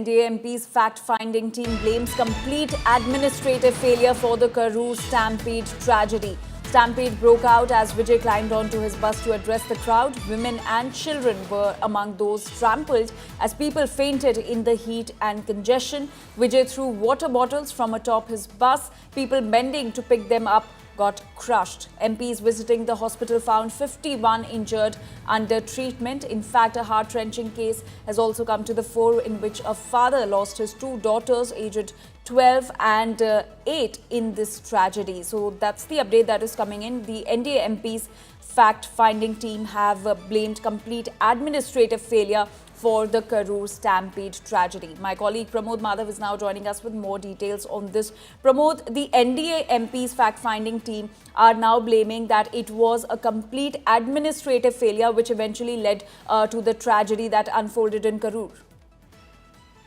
NDA MP's fact-finding team blames complete administrative failure for the Karur Stampede tragedy. Stampede broke out as Vijay climbed onto his bus to address the crowd. Women and children were among those trampled as people fainted in the heat and congestion. Vijay threw water bottles from atop his bus. People bending to pick them up got crushed. MPs visiting the hospital found 51 injured under treatment. In fact, a heart-wrenching case has also come to the fore in which a father lost his two daughters aged 12 and 8 in this tragedy. So that's the update that is coming in. The NDA MP's fact-finding team have blamed complete administrative failure for the Karur Stampede tragedy. My colleague Pramod Madhav is now joining us with more details on this. Pramod, the NDA MP's fact-finding team are now blaming that it was a complete administrative failure which eventually led to the tragedy that unfolded in Karur.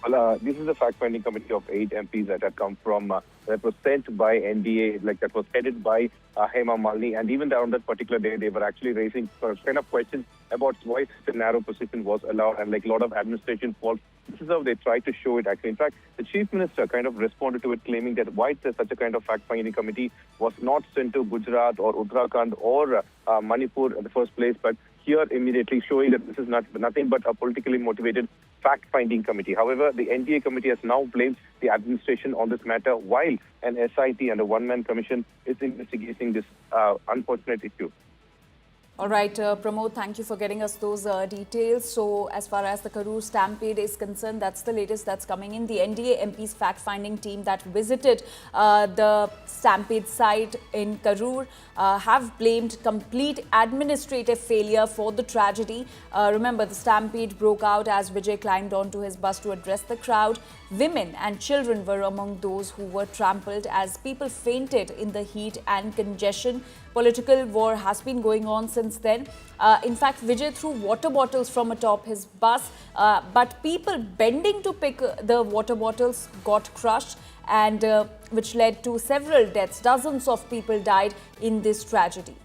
Well, this is a fact-finding committee of 8 MPs that had come from, that was sent by NDA, that was headed by Hema Malini. And even on that particular day, they were actually raising kind of questions about why such a narrow position was allowed and a lot of administration faults. This is how they tried to show it actually. In fact, the Chief Minister kind of responded to it, claiming that why such a kind of fact-finding committee was not sent to Gujarat or Uttarakhand or Manipur in the first place, but here immediately showing that this is nothing but a politically motivated fact-finding committee. However, the NDA committee has now blamed the administration on this matter while an SIT and a one-man commission is investigating this unfortunate issue. All right, Pramod, thank you for getting us those details. So as far as the Karur Stampede is concerned, that's the latest that's coming in. The NDA MP's fact-finding team that visited the Stampede site in Karur have blamed complete administrative failure for the tragedy. Remember, the Stampede broke out as Vijay climbed onto his bus to address the crowd. Women and children were among those who were trampled as people fainted in the heat and congestion. Political war has been going on since then. In fact, Vijay threw water bottles from atop his bus, but people bending to pick the water bottles got crushed, and which led to several deaths. Dozens of people died in this tragedy.